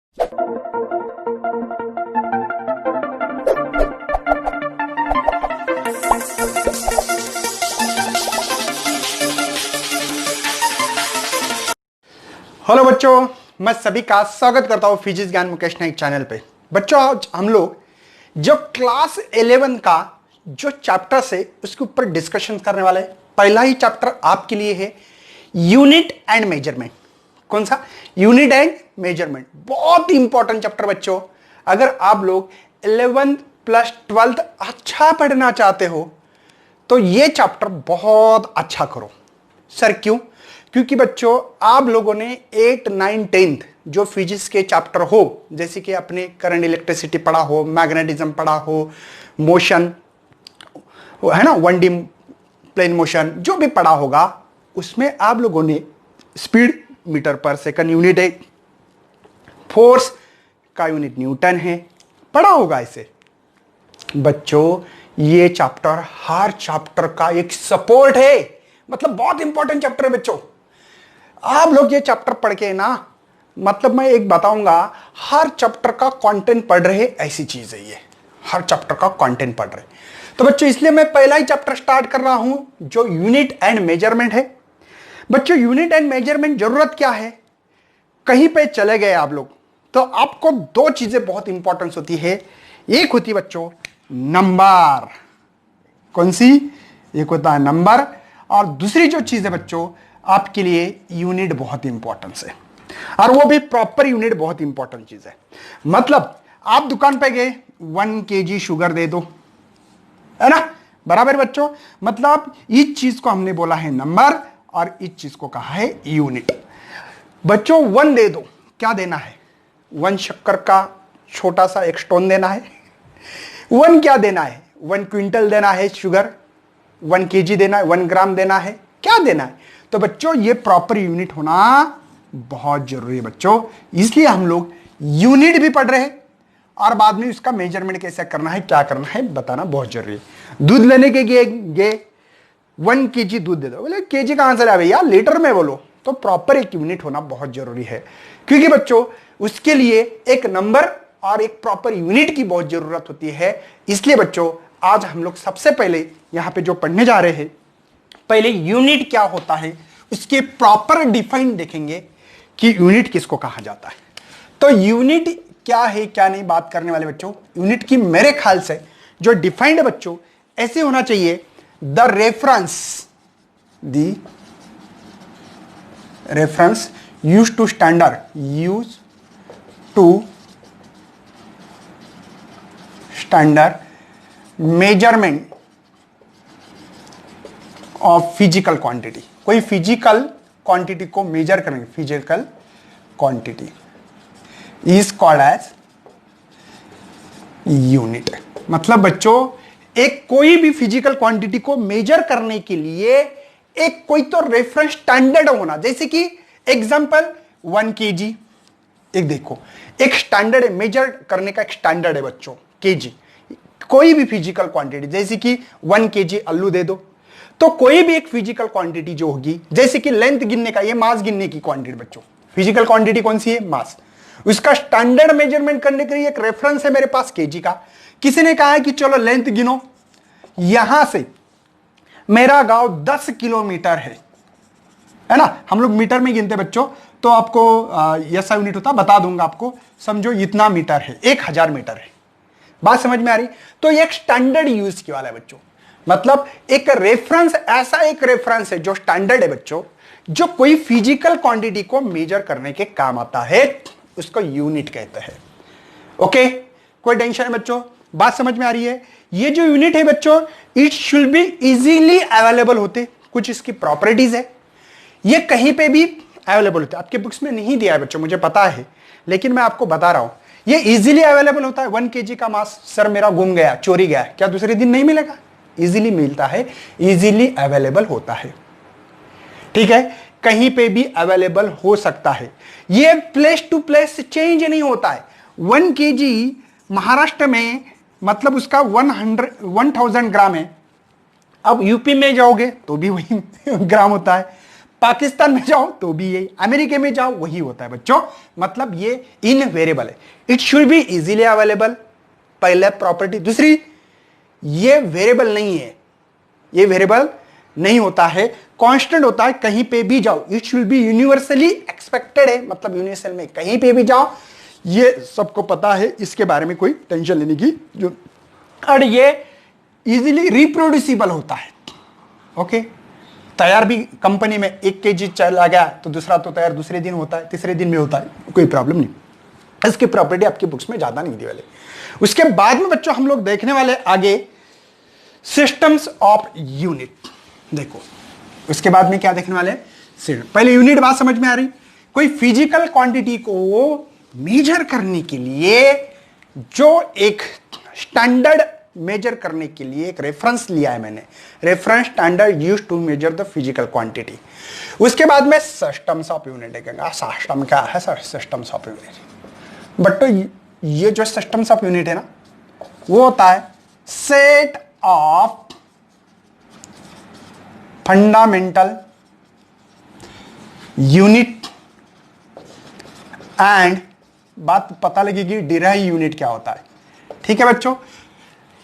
Hello बच्चों, मैं सभी का स्वागत करता हूं फिजिक्स ज्ञान मुकेश नाइक चैनल पे। बच्चों, आज हम लोग जो क्लास 11 का जो चैप्टर है उसके ऊपर डिस्कशन करने वाले हैं। पहला ही चैप्टर आपके लिए है यूनिट एंड मेजरमेंट। कौन सा? Unit and measurement. बहुत इंपॉर्टेंट चैप्टर बच्चों। अगर आप लोग 11th प्लस 12th अच्छा पढ़ना चाहते हो तो ये चैप्टर बहुत अच्छा करो। सर क्यों? क्योंकि बच्चों आप लोगों ने 8, 9, 10th जो फिजिक्स के चैप्टर हो, जैसे कि अपने करंट इलेक्ट्रिसिटी पढ़ा हो, मैग्नेटिज्म पढ़ा हो, मोशन है ना, 1D प्लेन मोशन जो भी पढ़ा होगा, उसमें आप लोगों ने स्पीड मीटर पर सेकंड यूनिट है, फोर्स का यूनिट न्यूटन है, पढ़ा होगा इसे। बच्चों ये चैप्टर हर चैप्टर का एक सपोर्ट है, मतलब बहुत इंपॉर्टेंट चैप्टर है बच्चों। आप लोग ये चैप्टर पढ़ के ना, मतलब मैं एक बताऊंगा, हर चैप्टर का कंटेंट पढ़ रहे, ऐसी चीज है ये, हर चैप्टर का कंटेंट पढ़ रहे। तो बच्चों इसलिए मैं पहला ही चैप्टर स्टार्ट कर रहा हूं जो यूनिट एंड मेजरमेंट है। बच्चों यूनिट एंड मेजरमेंट जरूरत क्या है? कहीं पे चले गए आप लोग तो आपको दो चीजें बहुत इंपॉर्टेंस होती है। एक होती है बच्चों नंबर। कौन सी? एक होता है नंबर, और दूसरी जो चीज है बच्चों आपके लिए यूनिट बहुत इंपॉर्टेंस है, और वो भी प्रॉपर यूनिट बहुत इंपॉर्टेंट चीज है। मतलब आप दुकान पे गए, 1 kg शुगर दे दो, है ना, बराबर बच्चों। मतलब इस चीज को हमने बोला है नंबर, और इस चीज को कहा है यूनिट। बच्चों 1 दे दो, क्या देना है? 1 शक्कर का छोटा सा एक स्टोन देना है। 1 क्या देना है? 1 क्विंटल देना है शुगर, 1 kg देना है, 1 ग्राम देना है, क्या देना है? तो बच्चों ये प्रॉपर यूनिट होना बहुत जरूरी है बच्चों। इसलिए हम लोग यूनिट भी पढ़ रहे हैं, और बाद में उसका मेजरमेंट कैसे करना है, क्या करना है, बताना बहुत जरूरी है। दूध लेने के गए 1 kg दूध दे दो, बोले केजी कहां से लाए भैया, लीटर में बोलो। तो प्रॉपर एक यूनिट होना बहुत जरूरी है, क्योंकि बच्चों उसके लिए एक नंबर और एक प्रॉपर यूनिट की बहुत जरूरत होती है। इसलिए बच्चों आज हम लोग सबसे पहले यहां पे जो पढ़ने जा रहे हैं, पहले यूनिट क्या होता है उसके प्रॉपर डिफाइन देखेंगे कि यूनिट किसको कहा जाता है। तो यूनिट क्या है क्या नहीं बात करने वाले बच्चों। यूनिट की मेरे ख्याल से जो डिफाइंड है बच्चों ऐसे होना चाहिए, the reference use to standard measurement of physical quantity. कोई फिजिकल क्वांटिटी को मेजर करेंगे, physical quantity is called as unit. मतलब बच्चों एक कोई भी फिजिकल क्वांटिटी को मेजर करने के लिए एक कोई तो रेफरेंस स्टैंडर्ड होना। जैसे कि एग्जांपल 1 kg, एक देखो एक स्टैंडर्ड है, मेजर करने का एक स्टैंडर्ड है बच्चों, केजी। कोई भी फिजिकल क्वांटिटी, जैसे कि 1 kg आलू दे दो, तो कोई भी एक फिजिकल क्वांटिटी जो होगी, जैसे कि लेंथ गिनने का, ये मास गिनने की क्वांटिटी बच्चों, फिजिकल क्वांटिटी कौन सी है? मास। उसका स्टैंडर्ड मेजरमेंट करने के लिए एक रेफरेंस है मेरे पास केजी का। किसी ने कहा है कि चलो लेंथ गिनो, यहां से मेरा गांव 10 किलोमीटर है ना, हम लोग मीटर में गिनते बच्चों, तो आपको ऐसा यूनिट होता, बता दूंगा आपको, समझो इतना मीटर है, 1000 मीटर है। बात समझ में आ रही? तो एक स्टैंडर्ड यूज की वाला है बच्चों। मतलब एक रेफरेंस, ऐसा एक रेफरेंस है जो स्टैंडर्ड है बच्चों, जो कोई फिजिकल क्वांटिटी को मेजर करने के काम आता है, उसको यूनिट कहते हैं। ओके, कोई टेंशन है बच्चों? बात समझ में आ रही है? ये जो यूनिट है बच्चों, it should be easily available होते। कुछ इसकी प्रॉपर्टीज है, ये कहीं पे भी अवेलेबल होते। आपके बुक्स में नहीं दिया है बच्चों, मुझे पता है, लेकिन मैं आपको बता रहा हूं, ये इजीली अवेलेबल होता है। 1 kg का मास, सर मेरा गुम गया, चोरी गया, क्या दूसरे दिन नहीं मिलेगा? इजीली मिलता है, इजीली अवेलेबल होता है। ठीक है, कहीं पे भी अवेलेबल हो सकता है। ये प्लेस टू प्लेस चेंज नहीं होता है। 1 kg महाराष्ट्र में मतलब उसका 1000 ग्राम है, अब यूपी में जाओगे तो भी वही ग्राम होता है, पाकिस्तान में जाओ तो भी यही, अमेरिका में जाओ वही होता है बच्चों। मतलब ये इनवेरिएबल है, it should be easily available, पहले प्रॉपर्टी। दूसरी, ये वेरिएबल नहीं है, ये वेरिएबल नहीं होता है, कांस्टेंट होता है। कहीं पे भी जाओ it should be universally expected है, मतलब यूनिवर्सल में कहीं पे भी जाओ ये सबको पता है, इसके बारे में कोई टेंशन लेने की जो। और ये इजीली रिप्रोड्यूसिबल होता है। ओके, तैयार भी कंपनी में 1 kg चला गया तो दूसरा तो तैयार दूसरे दिन होता है, तीसरे दिन में होता है, कोई प्रॉब्लम नहीं। इसकी प्रॉपर्टी आपकी बुक्स में ज्यादा नहीं दी वाले। उसके बाद में बच्चों हम लोग देखने वाले आगे सिस्टम्स ऑफ यूनिट। देखो उसके बाद में क्या देखने वाले हैं, पहले यूनिट बात समझ में आ रही। कोई फिजिकल क्वांटिटी को मेजर करने के लिए जो एक स्टैंडर्ड मेजर करने के लिए एक रेफरेंस लिया है मैंने, reference standard used to measure the physical quantity. उसके बाद में सिस्टम्स ऑफ यूनिट देखेंगे। सिस्टम क्या है sir? Systems of unit. But तो ये जो सिस्टम्स ऑफ यूनिट है ना, वो होता है set of fundamental unit and, बात पता लगेगी डिराइव यूनिट क्या होता है। ठीक है बच्चों,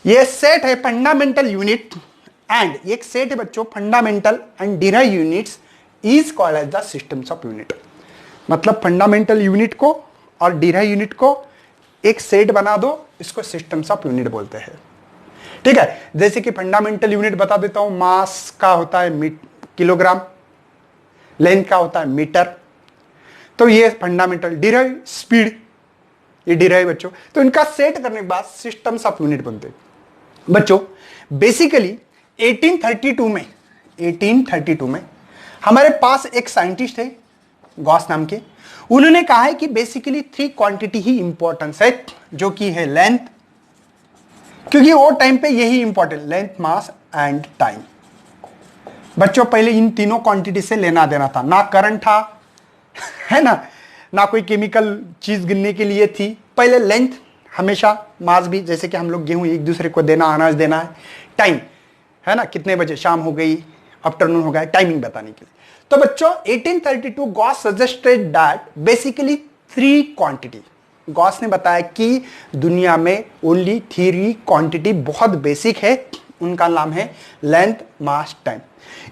ये सेट है फंडामेंटल यूनिट एंड, एक सेट है बच्चों fundamental and derive units is called as the systems of unit. मतलब फंडामेंटल यूनिट को और डिराइव यूनिट को एक सेट बना दो, इसको सिस्टम्स ऑफ यूनिट बोलते हैं। ठीक है, जैसे कि फंडामेंटल यूनिट बता देता हूं, मास का होता है किलोग्राम, लेंथ का होता है मीटर। तो ये फंडामेंटल, डिराइव स्पीड, ये डिराइव बच्चों। तो इनका सेट करने के बाद सिस्टम्स ऑफ यूनिट बनते हैं बच्चों। बेसिकली 1832 में हमारे पास एक साइंटिस्ट थे गॉस नाम के। उन्होंने कहा है कि बेसिकली 3 क्वांटिटी ही इंपॉर्टेंस है, जो कि है लेंथ, क्योंकि वो टाइम पे यही important, length, mass and time. बच्चों पहले इन तीनों क्वांटिटी से लेना देना था, ना करंट था है ना कोई केमिकल चीज गिनने के लिए थी। पहले लेंथ हमेशा, मास भी, जैसे कि हम लोग गेहूं एक दूसरे को देना, अनाज देना है, टाइम है ना, कितने बजे शाम हो गई, आफ्टरनून हो गया, टाइमिंग बताने के लिए। तो बच्चों 1832 Gauss suggested that basically 3 quantity. Gauss ने बताया कि दुनिया में ओनली 3 क्वांटिटी बहुत बेसिक है, उनका नाम है लेंथ, मास, टाइम।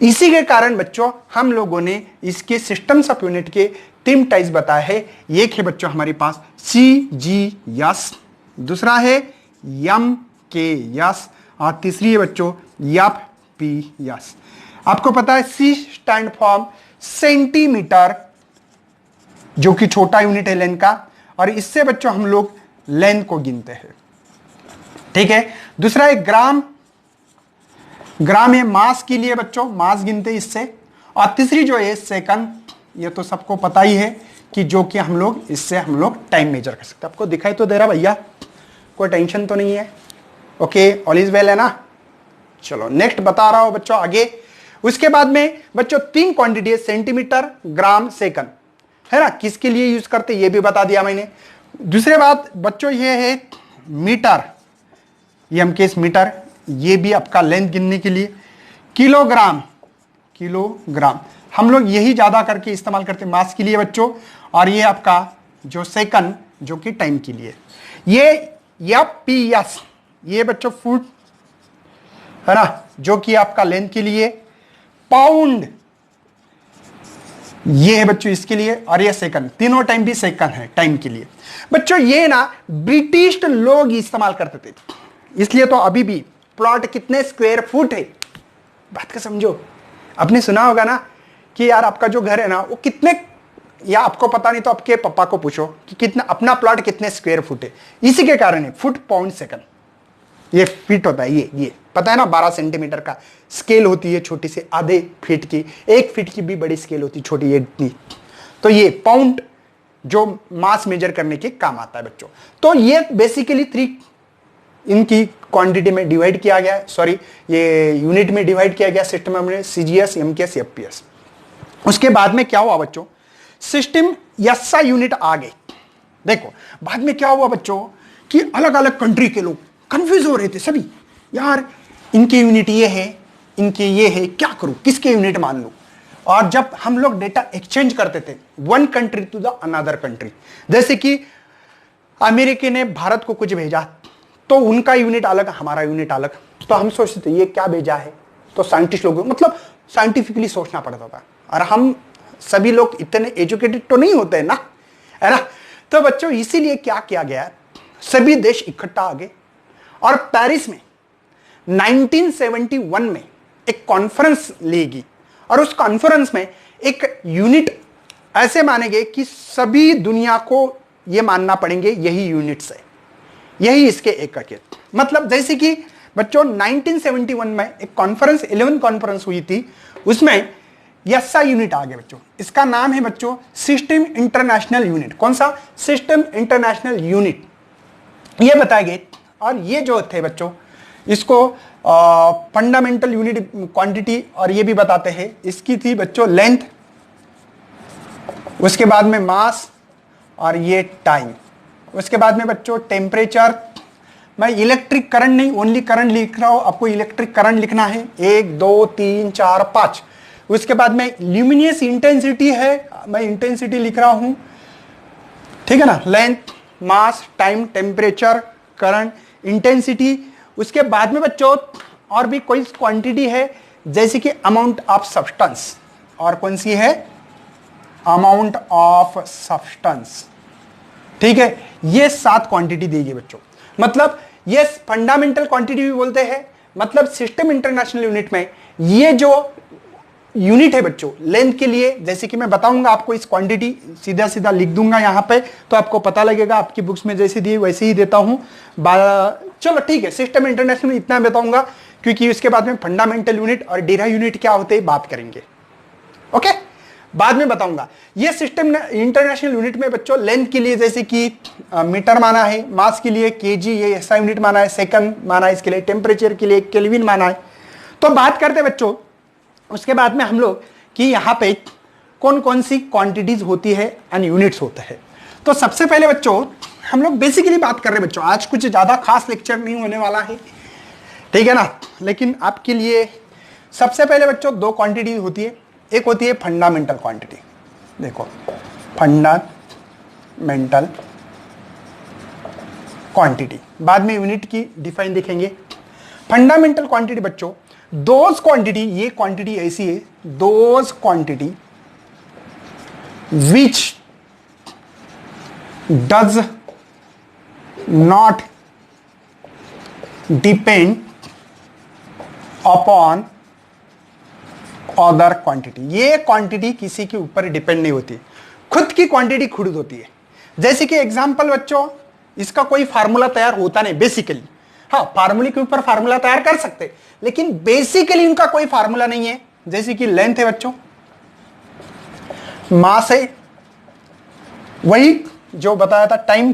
इसी के कारण बच्चों हम लोगों ने इसके सिस्टम्स ऑफ यूनिट के 3 टाइप्स बताए हैं। एक है बच्चों हमारे पास CGS, दूसरा है MKS और तीसरी है बच्चों FPS। आपको पता है C स्टैंड फॉर सेंटीमीटर, जो कि छोटा यूनिट है लेंथ का, और इससे बच्चों हम लोग लेंथ को गिनते हैं। ठीक है, दूसरा है ग्राम, ग्राम है मास के लिए बच्चों, मास गिनते हैं इससे। और तीसरी जो है सेकंड, ये तो सबको पता ही है कि जो कि हम लोग इससे हम लोग टाइम मेजर कर सकते हैं। आपको दिखाई तो दे रहा भैया, कोई टेंशन तो नहीं है? ओके, ऑल इज वेल है ना। चलो नेक्स्ट बता रहा हूं बच्चों आगे। उसके बाद में बच्चों 3 क्वांटिटी है, सेंटीमीटर, ग्राम, सेकंड, है ना, किसके लिए यूज करते ये भी बता दिया मैंने। दूसरी बात बच्चों ये है मीटर, ये हम केस मीटर, ये भी आपका लेंथ गिनने के लिए। किलोग्राम, किलोग्राम हम लोग यही ज्यादा करके इस्तेमाल करते हैं मास के लिए बच्चों। और ये आपका जो सेकंड, जो कि टाइम के लिए। ये FPS, ये बच्चों फुट है ना, जो कि आपका लेंथ के लिए। पाउंड, ये है बच्चों इसके लिए, और ये सेकंड, तीनों टाइम भी सेकंड है टाइम के लिए। बच्चों ये ना ब्रिटिश लोग इस्तेमाल करते थे, इसलिए तो अभी भी प्लॉट कितने स्क्वायर फुट है, बात का समझो। आपने सुना होगा ना कि यार आपका जो घर है ना वो कितने, या आपको पता नहीं तो आपके पापा को पूछो कि कितना अपना प्लॉट कितने स्क्वायर फुट है। इसी के कारण है फुट, पाउंड, सेकंड, ये फीट होता है। ये पता है ना 12 सेंटीमीटर का स्केल होती है छोटी से, आधे फीट की, 1 फीट की भी बड़ी स्केल होती है छोटी, ये इतनी। तो ये पाउंड जो मास मेजर करने के काम आता है बच्चों। तो ये बेसिकली 3 इनकी क्वांटिटी में डिवाइड किया गया है, सॉरी ये यूनिट में डिवाइड किया गया सिस्टम में, CGS, MKS, FPS। उसके बाद में क्या हुआ बच्चों, सिस्टम SI यूनिट आ गए। देखो बाद में क्या हुआ बच्चों कि अलग अलग कंट्री के लोग कंफ्यूज हो रहे थे सभी, यार इनके यूनिट ये है, इनके ये है, क्या करूं, किसके यूनिट मान लूं। और जब हम लोग डेटा एक्सचेंज करते थे one country to the another country, जैसे कि अमेरिका ने भारत को कुछ भेजा तो उनका यूनिट अलग, हमारा यूनिट अलग, तो हम सोचते थे ये क्या भेजा है, तो साइंटिस्ट लोग मतलब साइंटिफिकली सोचना पड़ता था। और हम सभी लोग इतने एजुकेटेड तो नहीं होते ना, है ना। तो बच्चों इसीलिए क्या किया गया, सभी देश इकट्ठा आ गए और पेरिस में 1971 में एक कॉन्फ्रेंस लेगी और उस कॉन्फ्रेंस में एक यूनिट ऐसे माने गए कि सभी दुनिया को यह मानना पड़ेंगे यही यूनिट्स है, यही इसके एकक है। मतलब जैसे कि बच्चों 1971 में एक कॉन्फ्रेंस 11 कॉन्फ्रेंस हुई थी, उसमें ऐसा यूनिट आ गया बच्चों, इसका नाम है बच्चों सिस्टम इंटरनेशनल यूनिट। कौन सा? सिस्टम इंटरनेशनल यूनिट, ये बताए गए। और ये जो थे बच्चों इसको फंडामेंटल यूनिट क्वांटिटी और ये भी बताते हैं। इसकी थी बच्चों लेंथ, उसके बाद में मास और ये टाइम, उसके बाद में बच्चों टेम्परेचर। मैं इलेक्ट्रिक करंट नहीं, ओनली करंट लिख रहा हूं, आपको इलेक्ट्रिक करंट लिखना है 1 2 3 4 5। उसके बाद में ल्यूमिनियस इंटेंसिटी है, मैं इंटेंसिटी लिख रहा हूं, ठीक है ना। Length, mass, time, temperature, current, intensity. उसके बाद में बच्चों और भी कोई क्वांटिटी है जैसे कि अमाउंट ऑफ सब्सटेंस, और कौन सी है? अमाउंट ऑफ सब्सटेंस, ठीक है। ये 7 क्वांटिटी दी गई बच्चों। मतलब ये फंडामेंटल क्वांटिटी भी बोलते हैं। मतलब सिस्टम इंटरनेशनल यूनिट में ये जो यूनिट है बच्चों लेंथ के लिए, जैसे कि मैं बताऊंगा आपको इस क्वांटिटी सीधा सीधा लिख दूंगा यहां पे, तो आपको पता लगेगा। आपकी बुक्स में जैसे दी वैसे ही देता हूं। चलो ठीक है, सिस्टम इंटरनेशनल इतना बताऊंगा क्योंकि उसके बाद में फंडामेंटल यूनिट और डेरा यूनिट क्या होते हैं बात करेंगे, ओके, बाद में बताऊंगा। ये सिस्टम इंटरनेशनल यूनिट में बच्चों लेंथ के लिए जैसे कि मीटर माना है, मास के लिए केजी ये ऐसा यूनिट माना है, सेकंड माना है इसके लिए, टेम्परेचर के लिए केल्विन माना है। तो बात करते हैं बच्चों उसके बाद में हम लोग कि यहाँ पे कौन कौन सी क्वांटिटीज होती है एंड यूनिट्स होते हैं। तो सबसे पहले बच्चों हम लोग बेसिकली बात कर रहे हैं बच्चों, आज कुछ ज्यादा खास लेक्चर नहीं होने वाला है, ठीक है ना। लेकिन आपके लिए सबसे पहले बच्चों 2 क्वांटिटी होती है। एक होती है फंडामेंटल क्वांटिटी, देखो फंडामेंटल क्वांटिटी, बाद में यूनिट की डिफाइन देखेंगे। फंडामेंटल क्वांटिटी बच्चों दोज क्वांटिटी, ये क्वांटिटी ऐसी है, those quantity which does not depend upon other quantity. ये क्वांटिटी किसी के ऊपर डिपेंड नहीं होती, खुद की क्वांटिटी खुद होती है। जैसे कि एग्जांपल बच्चों इसका कोई फार्मूला तैयार होता नहीं बेसिकली, हाँ फार्मूले के ऊपर फार्मूला तैयार कर सकते, लेकिन बेसिकली उनका कोई फार्मूला नहीं है। जैसे कि लेंथ है बच्चों, मास है, वही जो बताया था, टाइम,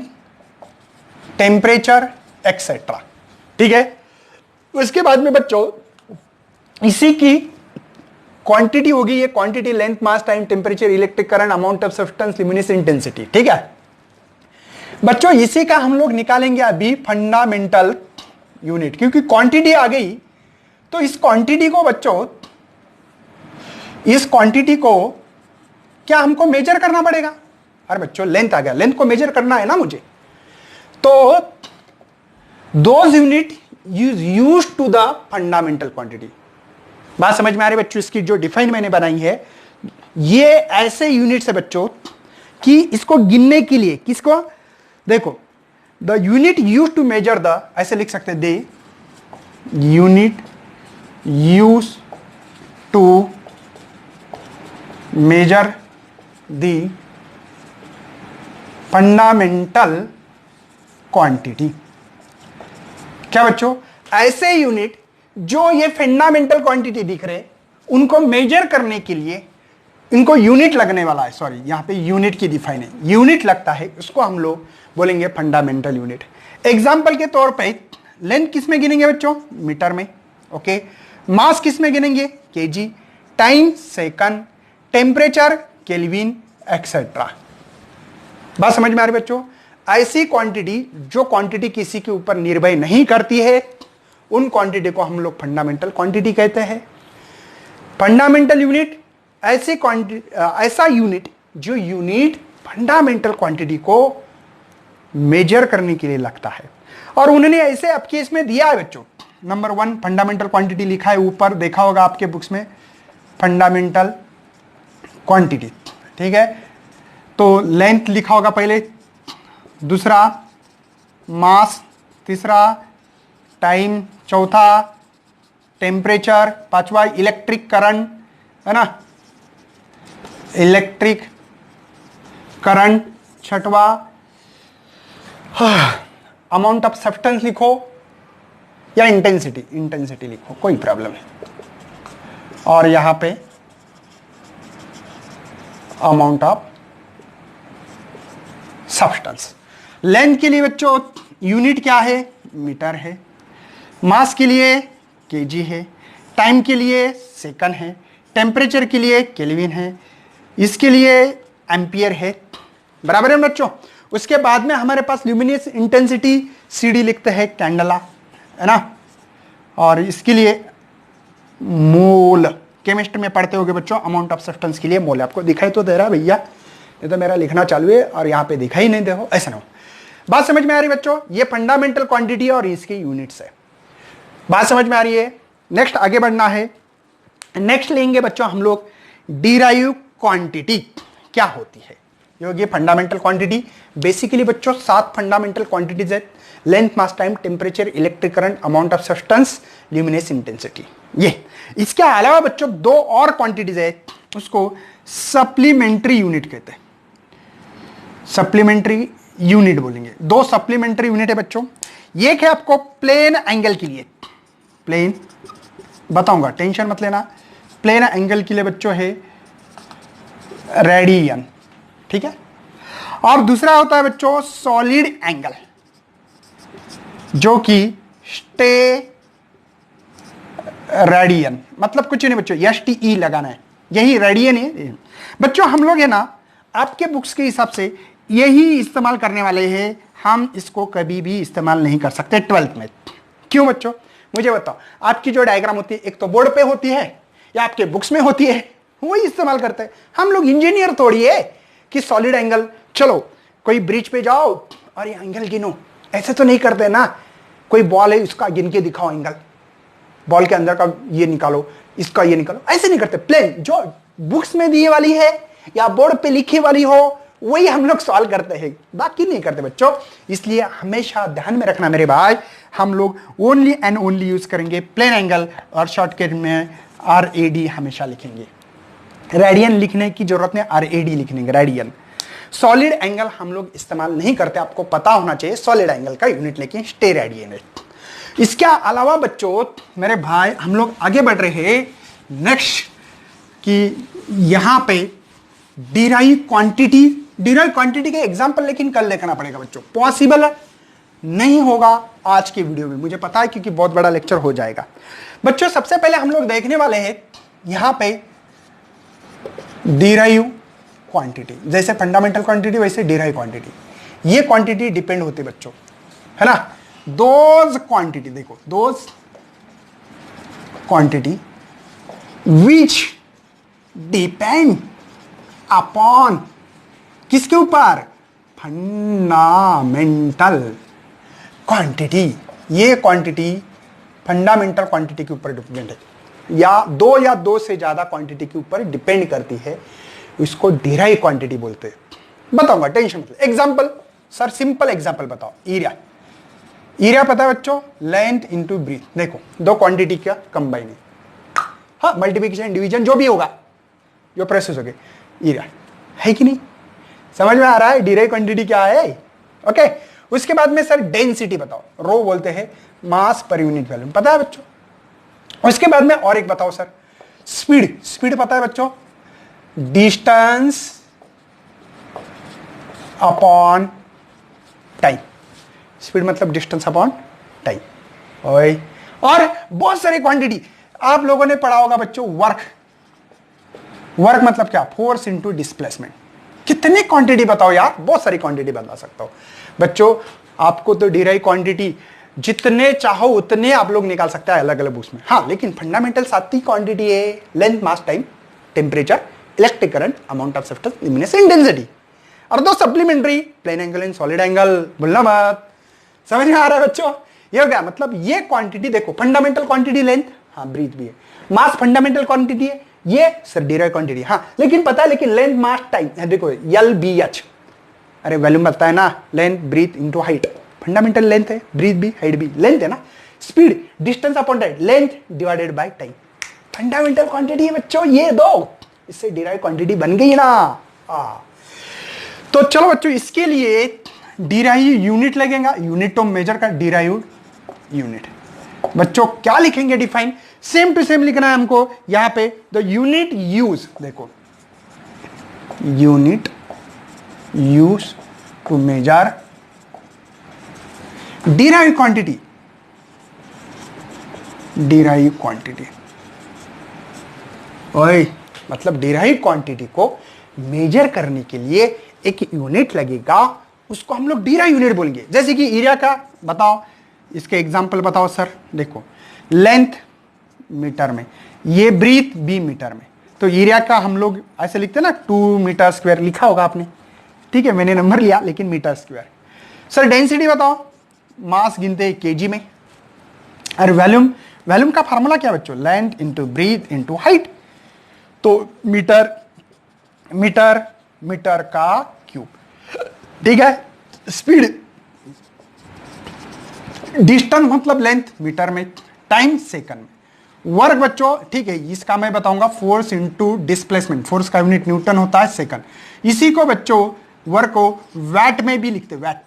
टेम्परेचर एक्सेट्रा, ठीक है। उसके बाद में बच्चों इसी की क्वांटिटी होगी, ये quantity length, mass, time, temperature, electric current, amount of substance, luminous intensity, ठीक है बच्चों। इसी का हम लोग निकालेंगे अभी फंडामेंटल यूनिट, क्योंकि क्वांटिटी आ गई तो इस क्वांटिटी को बच्चों, इस क्वांटिटी को क्या हमको मेजर करना पड़ेगा। अरे बच्चों लेंथ आ गया, लेंथ को मेजर करना है ना मुझे, तो those unit used to the fundamental quantity. बात समझ में आ रही है बच्चों? इसकी जो डिफाइन मैंने बनाई है, ये ऐसे यूनिट्स है बच्चों कि इसको गिनने के लिए, किसको, देखो the unit use to measure the, ऐसे लिख सकते हैं, the unit use to measure the fundamental quantity. क्या बच्चों? ऐसे यूनिट जो ये फंडामेंटल क्वांटिटी दिख रहे उनको मेजर करने के लिए इनको यूनिट लगने वाला है, सॉरी यहां पे यूनिट की डिफाइन है, यूनिट लगता है, उसको हम लोग बोलेंगे फंडामेंटल यूनिट। एग्जांपल के तौर पे लेंथ किस में गिनेंगे बच्चों? मीटर में, ओके। मास किस में गिनेंगे? KG. Time second, temperature kelvin etcetera. बात समझ में आ रही बच्चों? ऐसी क्वांटिटी जो क्वांटिटी किसी के ऊपर निर्भर नहीं करती है, उन क्वांटिटी को हम लोग फंडामेंटल क्वांटिटी कहते हैं। फंडामेंटल यूनिट ऐसे ऐसा यूनिट जो यूनिट फंडामेंटल क्वांटिटी को मेजर करने के लिए लगता है। और उन्होंने ऐसे आपके इसमें दिया है बच्चों, नंबर 1 फंडामेंटल क्वांटिटी लिखा है ऊपर, देखा होगा आपके बुक्स में फंडामेंटल क्वांटिटी, ठीक है। तो लेंथ लिखा होगा पहले, दूसरा मास, तीसरा टाइम, चौथा टेम्परेचर, पांचवा इलेक्ट्रिक करंट, है ना, इलेक्ट्रिक करंट, छठवा अमाउंट ऑफ सब्सटेंस लिखो या इंटेंसिटी लिखो, कोई प्रॉब्लम है। और यहां पे अमाउंट ऑफ सब्सटेंस। लेंथ के लिए बच्चों यूनिट क्या है, मीटर है। मास के लिए केजी है। टाइम के लिए सेकंड है। टेम्परेचर के लिए केल्विन है। इसके लिए एम्पियर है, बराबर है बच्चों। उसके बाद में हमारे पास ल्यूमिनस इंटेंसिटी सीडी लिखते हैं कैंडला, है ना। और इसके लिए मोल, केमिस्ट्री में पढ़ते होगे बच्चों, अमाउंट ऑफ सब्सटेंस के लिए मोल। आपको दिखाई तो दे रहा है भैया, ये तो मेरा लिखना चालू है और यहाँ पे दिखाई नहीं दे, हो ऐसा ना हो। बात समझ में आ रही बच्चों, ये फंडामेंटल क्वांटिटी और इसके यूनिट्स है। बात समझ में आ रही है। नेक्स्ट आगे बढ़ना है। नेक्स्ट लेंगे बच्चों हम लोग डिराइव क्वांटिटी क्या होती है। ये फंडामेंटल क्वांटिटी बेसिकली बच्चों 7 फंडामेंटल क्वांटिटीज है, length, mass, time, temperature, electric current, amount of substance, luminous intensity. ये इसके अलावा बच्चों 2 और क्वांटिटीज है, उसको सप्लीमेंट्री यूनिट कहते हैं। सप्लीमेंट्री यूनिट बोलेंगे। 2 सप्लीमेंट्री यूनिट है बच्चों। एक है आपको प्लेन एंगल के लिए, प्लेन बताऊंगा, टेंशन मत लेना। प्लेन एंगल के लिए बच्चों है रेडियन, ठीक है। और दूसरा होता है बच्चों सॉलिड एंगल, जो कि स्टे रेडियन, मतलब कुछ नहीं बच्चों, STE लगाना है, यही रेडियन है बच्चों। हम लोग है ना आपके बुक्स के हिसाब से यही इस्तेमाल करने वाले हैं, हम इसको कभी भी इस्तेमाल नहीं कर सकते 12th में। क्यों बच्चों, मुझे बताओ। आपकी जो डायग्राम होती है एक तो बोर्ड पे होती है या आपके बुक्स में होती है, वही इस्तेमाल करते हैं। हम लोग इंजीनियर थोड़ी है कि सॉलिड एंगल, चलो कोई ब्रिज पे जाओ और ये एंगल गिनो, ऐसे तो नहीं करते ना। कोई बॉल है, उसका गिन के दिखाओ एंगल, बॉल के अंदर का ये निकालो, इसका ये निकालो, ऐसे नहीं करते। प्लेन जो बुक्स में दिए वाली है या बोर्ड पे लिखी वाली हो, वही हम लोग सॉल्व करते हैं, बाकी नहीं करते बच्चों। इसलिए हमेशा ध्यान में रखना मेरे भाई, हम लोग ओनली एंड ओनली यूज करेंगे प्लेन एंगल, और शॉर्टकट में RAD हमेशा लिखेंगे। रेडियन लिखने की जरूरत नहीं, RAD लिखेंगे, रेडियन। सॉलिड एंगल हम लोग इस्तेमाल नहीं करते, आपको पता होना चाहिए सॉलिड एंगल का यूनिट, लेकिन स्टे रेडियन है। इसके अलावा बच्चों मेरे भाई हम लोग आगे बढ़ रहे हैं नेक्स्ट, कि यहां पे डिराइव क्वांटिटी के एग्जांपल लेकिन कल देखना पड़ेगा बच्चों, पॉसिबल नहीं होगा आज की वीडियो में, मुझे पता है, क्योंकि बहुत बड़ा लेक्चर हो जाएगा बच्चों। सबसे पहले हम लोग देखने वाले हैं यहां पे डिराइव क्वांटिटी, जैसे फंडामेंटल क्वांटिटी वैसे डिराइव क्वांटिटी। ये क्वांटिटी डिपेंड होती है बच्चों, है ना। दोज क्वांटिटी देखो, those quantity which depend upon, किसके ऊपर, फंडामेंटल क्वांटिटी। ये क्वांटिटी फंडामेंटल क्वांटिटी के ऊपर डिपेंड है, या दो से ज्यादा क्वांटिटी के ऊपर डिपेंड करती है, इसको डिराइव क्वांटिटी बोलते हैं। बताऊंगा, टेंशन मत। एग्जांपल सर, सिंपल एग्जांपल बताओ। एरिया पता है बच्चों, लेंथ इनटू ब्रीथ। देखो 2 क्वांटिटी का कंबाइन है, हाँ, मल्टीप्लिकेशन डिवीजन जो भी होगा, जो प्रोसेस हो गए, एरिया है कि नहीं, समझ में आ रहा है डिराइव क्वांटिटी क्या है। ओके, उसके बाद में सर डेंसिटी बताओ, रो बोलते हैं मास पर यूनिट वॉल्यूम, पता है बच्चों। उसके बाद में और एक बताओ सर, स्पीड पता है बच्चों, डिस्टेंस अपॉन टाइम। स्पीड मतलब डिस्टेंस अपॉन टाइम। और बहुत सारी क्वांटिटी आप लोगों ने पढ़ा होगा बच्चों, वर्क मतलब क्या, फोर्स इंटू डिस्प्लेसमेंट। कितनी क्वांटिटी बताओ यार, बहुत सारी क्वांटिटी बता सकता हूं बच्चों। आपको तो डिराइव क्वांटिटी जितने चाहो उतने आप लोग निकाल सकते हैं अलग अलग बुक्स में, हाँ, लेकिन फंडामेंटल 7 ही क्वांटिटी है, length, mass, time, temperature, electric current, amount of substance, luminescence intensity. और दो supplementary, plane angle and solid angle. बोलना मत, समझ में आ रहा है बच्चों? ये हो गया, मतलब ये क्वांटिटी देखो, फंडामेंटल क्वांटिटी लेंथ, हाँ ब्रीथ भी है, मास फंडामेंटल क्वांटिटी है, ये सर डिराइव क्वांटिटी, हाँ लेकिन पता है, लेकिन लेंथ मास टाइम देखो LBH, अरे वॉल्यूम बताता है ना, length breadth into height, fundamental length है, ब्रीथ भी हाइट भी लेंथ है ना, speed distance upon time, length divided by time, fundamental quantity है बच्चों ये दो, इससे डिराइव क्वांटिटी बन गई ना। तो चलो बच्चों, इसके लिए डिराइव यूनिट लगेगा, यूनिट तो मेजर का डिराइव यूनिट। बच्चों क्या लिखेंगे डिफाइन, सेम टू सेम लिखना है हमको यहां पे, द यूनिट यूज, देखो unit use to measure derive quantity, derive quantity, ओए मतलब डिराइव क्वांटिटी को मेजर करने के लिए एक यूनिट लगेगा, उसको हम लोग डिराइव यूनिट बोलेंगे। जैसे कि एरिया का बताओ, इसके एग्जांपल बताओ सर। देखो लेंथ मीटर में, ये ब्रीथ भी मीटर में, तो एरिया का हम लोग ऐसे लिखते हैं ना, 2 मीटर स्क्वायर, लिखा होगा आपने, ठीक है मैंने नंबर लिया लेकिन मीटर स्क्वायर। सर डेंसिटी बताओ, मास गिनते हैं केजी में। और वॉल्यूम, वॉल्यूम का फार्मूला क्या बच्चों, length into breadth into height, तो मीटर मीटर मीटर का क्यूब, ठीक है। स्पीड, डिस्टेंस मतलब लेंथ मीटर में, टाइम सेकंड में, वर्क बच्चों ठीक है, इसका मैं बताऊंगा फोर्स इंटू डिस्प्लेसमेंट, फोर्स का यूनिट न्यूटन होता है सेकंड, इसी को बच्चों वर्क को वैट में भी लिखते, वैट,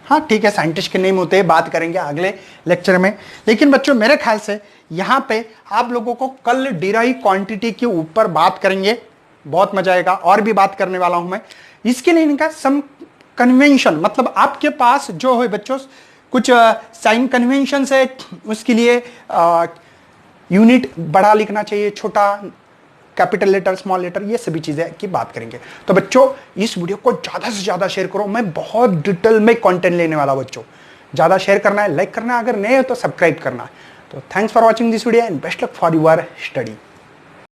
हाँ ठीक है, साइंटिस्ट के नेम होते हैं, बात करेंगे अगले लेक्चर में। लेकिन बच्चों मेरे ख्याल से यहां पे आप लोगों को कल डिराइव क्वांटिटी के ऊपर बात करेंगे, बहुत मजा आएगा, और भी बात करने वाला हूं मैं। इसके लिए इनका सम कन्वेंशन, मतलब आपके पास जो है बच्चों कुछ साइन कन्वेंशन है, उसके लिए यूनिट बड़ा लिखना चाहिए, छोटा, कैपिटल लेटर, स्मॉल लेटर, ये सभी चीजें की बात करेंगे। तो बच्चों इस वीडियो को ज्यादा से ज्यादा शेयर करो, मैं बहुत डिटेल में कंटेंट लेने वाला हूं बच्चों, ज्यादा शेयर करना है, लाइक करना है, अगर नए हो तो सब्सक्राइब करना है। तो thanks for watching this video and best luck for your study.